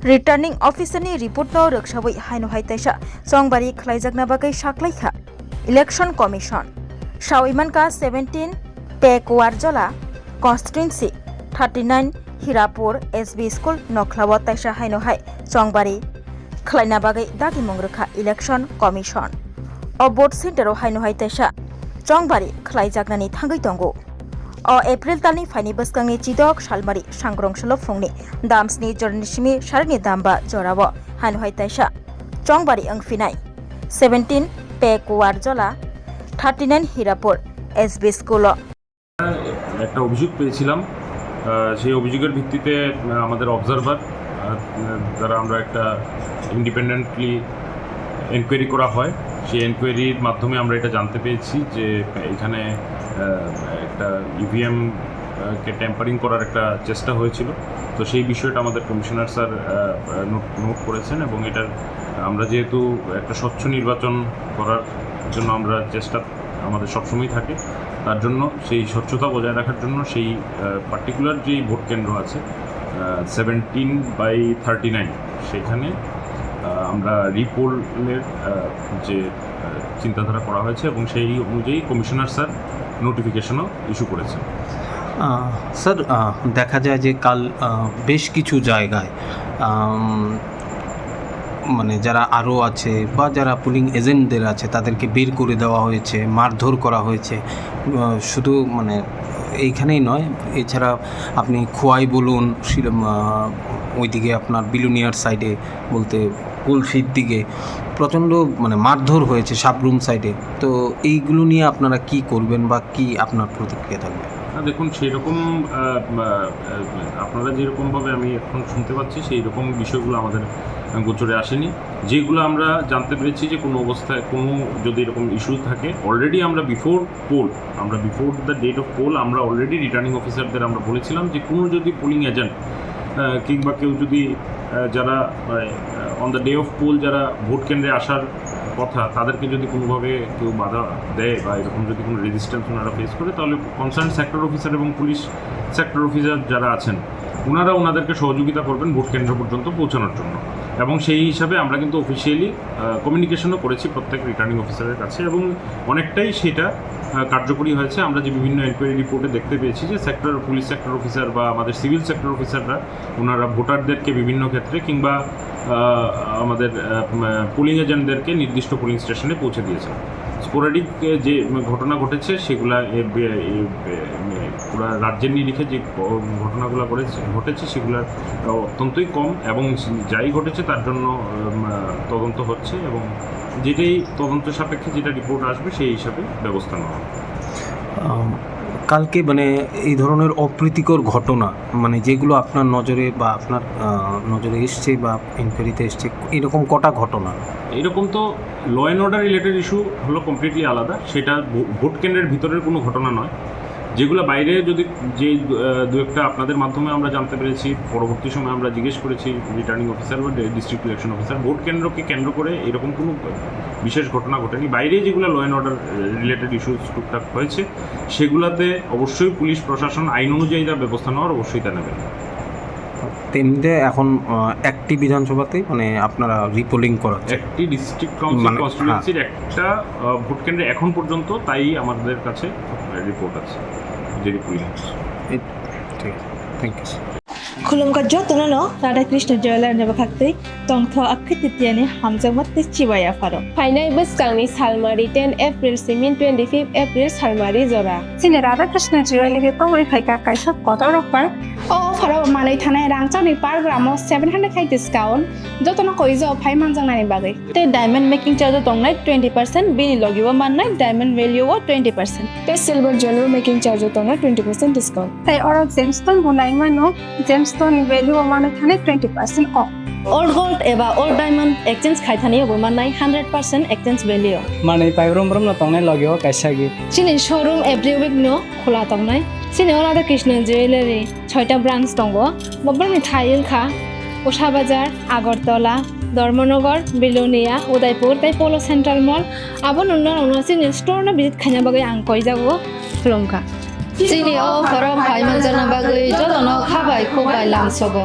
Returning ऑफिसरनि रिपोर्टआव रोखसाबै हायनो हायतायसा चंबारि खलायजागना बागै साख्लायखा इलेक्शन कमिशन सावैमानका 17 पेकवारजला कन्स्टिट्युएंसी 39 हिरापुर एसबी स्कूल नखलाव ताइसा हायनो हाय चंबारि खलायना बागै दागि मंग्रखा इलेक्शन कमिशन अ भोट सेंटराव हायनो हायतायसा चंबारि खलायजागनानि थांगै दंगो अ एप्रिल तालनि फाइनि बसकांनि चिदक सालमारि सांग्रंसल फुंनि दामसनि जरनिसिमि सारनि दामबा जराव हायनो हायतायसा चंबारि अंफिनाय 17 पेकवारजला 39 হিরাপুর এসবি স্কুল একটা অভিযোগ পেয়েছিলাম সেই অভিযোগের ভিত্তিতে আমাদের অবজারভার যারা আমরা একটা ইন্ডিপেন্ডেন্টলি এনকোয়ারি করা হয় সেই এনকোয়ারির মাধ্যমে আমরা এটা জানতে পেরেছি যে এখানে একটা ইভিএম কে ট্যাম্পারিং করার একটা চেষ্টা হয়েছিল। তো সেই বিষয়টা আমাদের কমিশনার স্যার নোট করেছেন এবং এটার আমরা যেহেতু একটা স্বচ্ছ নির্বাচন করার জন্য আমরা চেষ্টা আমাদের সবসময় থাকে, তার জন্য সেই স্বচ্ছতা বজায় রাখার জন্য সেই পার্টিকুলার যেই ভোট কেন্দ্র আছে 17/39 সেখানে আমরা রিপোলের যে চিন্তাধারা করা হয়েছে এবং সেই অনুযায়ী কমিশনার স্যার নোটিফিকেশনও ইস্যু করেছেন। স্যার দেখা যায় যে কাল বেশ কিছু জায়গায় মানে যারা আরও আছে বা যারা পুলিং এজেন্টদের আছে তাদেরকে বের করে দেওয়া হয়েছে, মারধর করা হয়েছে। শুধু মানে এইখানেই নয়, এছাড়া আপনি খোয়াই বলুন, ওইদিকে আপনার বিলুনিয়ার সাইডে বলতে কুলফির দিকে প্রচণ্ড মানে মারধর হয়েছে সাবরুম সাইডে। তো এইগুলো নিয়ে আপনারা কি করবেন বা কি আপনার প্রতিক্রিয়া থাকবে? দেখুন, সেই রকম আপনারা যেরকমভাবে আমি এখন শুনতে পাচ্ছি সেই রকম বিষয়গুলো আমাদের গোচরে আসেনি। যেগুলো আমরা জানতে পেরেছি যে কোনো অবস্থায় কোনো যদি এরকম ইস্যু থাকে অলরেডি আমরা before the date of poll আমরা অলরেডি রিটার্নিং অফিসারদের আমরা বলেছিলাম যে কোনো যদি পোলিং এজেন্ট কিংবা কেউ যদি যারা on the day of poll vote ভোট কেন্দ্রে আসার কথা তাদেরকে যদি কোনোভাবে কেউ বাধা দেয় বা এরকম যদি কোনো রেজিস্ট্যান্স ওনারা ফেস করে তাহলে কনসার্ন সেক্টর অফিসার এবং পুলিশ সেক্টর অফিসার যারা আছেন ওনাদেরকে সহযোগিতা করবেন ভোট কেন্দ্র পর্যন্ত পৌঁছানোর জন্য। এবং সেই হিসাবে আমরা কিন্তু অফিসিয়ালি কমিউনিকেশনও করেছি প্রত্যেক রিটার্নিং অফিসারের কাছে এবং অনেকটাই সেটা কার্যকরী হয়েছে। আমরা যে বিভিন্ন এনকোয়ারি রিপোর্টে দেখতে পেয়েছি যে পুলিশ সেক্টর অফিসার বা আমাদের সিভিল সেক্টর অফিসাররা ওনারা ভোটারদেরকে বিভিন্ন ক্ষেত্রে কিংবা আমাদের পোলিং এজেন্টদেরকে নির্দিষ্ট পোলিং স্টেশনে পৌঁছে দিয়েছে। স্পোরাডিক যে ঘটনা ঘটেছে সেগুলা পুরো রাজ্যের নিরিখে যে ঘটনাগুলো ঘটেছে সেগুলো অত্যন্তই কম এবং যাই ঘটেছে তার জন্য তদন্ত হচ্ছে এবং যেটাই তদন্ত সাপেক্ষে যেটা রিপোর্ট আসবে সেই হিসাবে ব্যবস্থা নেওয়া হবে। কালকে মানে এই ধরনের অপ্রীতিকর ঘটনা মানে যেগুলো আপনার নজরে বা আপনার নজরে এসছে বা ইনকোয়ারিতে এসছে এরকম কটা ঘটনা? এরকম তো law and order related issue হলো কমপ্লিটলি আলাদা, সেটা ভোট কেন্দ্রের ভিতরের কোনো ঘটনা নয়। যেগুলো বাইরে যদি যে দু একটা আপনাদের মাধ্যমে আমরা জানতে পেরেছি, পরবর্তী সময় আমরা জিজ্ঞেস করেছি রিটার্নিং অফিসার বা ডিস্ট্রিক্ট ইলেকশন অফিসার, ভোট কেন্দ্রকে কেন্দ্র করে এরকম কোনো বিশেষ ঘটনা ঘটেনি। বাইরে যেগুলো law and order related issue টুকটাক হয়েছে সেগুলোতে অবশ্যই পুলিশ প্রশাসন আইন অনুযায়ী তার ব্যবস্থা নেওয়ার অবশ্যই তা নেবেন। তেমনিতে এখন একটি বিধানসভাতেই মানে আপনারা রিপোলিং করাচ্ছেন, একটি ডিস্ট্রিক্ট কাউন্সিল কনস্টিটিউয়েন্সির একটা ভোট কেন্দ্রে এখন পর্যন্ত তাই আমাদের কাছে রিপোর্ট আছে যে রিপোলিং হচ্ছে। ঠিক আছে, থ্যাংক ইউ। खुलुमगा जतननो राधा कृष्ण जयलाल नबखाक्ति तंथ अखितियानि हामजामते चिबाया फारो फाइनाल बसकांनि सालमारि 10 एप्रिल सिमिन 25 एप्रिल सालमारि जरा सिने राधा कृष्ण जयलाल पावै फाइका काइसा कत रखबार ओ फारो मानै थानाय रांचानि पार ग्रामाव 700 खाइ डिस्काउंट जतन कइजो फाइ मानजांनानि बागै ते डायमंड मेकिंग चार्ज दंनाय 20% बिल लगिबो माननाय डायमंड वैल्यू 20% ते सिल्वर ज्वेलरी मेकिंग चार्ज दंनाय 20% डिस्काउंट ताइ और जेमस्टोन बुनाइ मानो जेमस्टोन वैल्यू माने थाने 20% ऑफ ओल्ड गोल्ड एबा ओल्ड डायमंड एक्सचेंज खाइथानियो माननाय 100% एक्सचेंज वैल्यू माने पाइब्रम न तंनाय लगियो काइसागि सिने शोरूम एभ्री वीक नो खोला तंनाय सिने राधा कृष्ण ज्वेलरी 6टा ब्रांच दंगो बबरनि थाइलखा उषा बाजार आगरतला धर्मनगर बिलोनिया उदयपुर ताइ पोलो सेंट्रल मॉल आबो नुना सिने स्टोर न विजिट खाइना बागै आं कइ जागो खुलुमखा सिने ओ फरो फाइ मानजाना बागै जतन खाबाय खोबाय लांसगो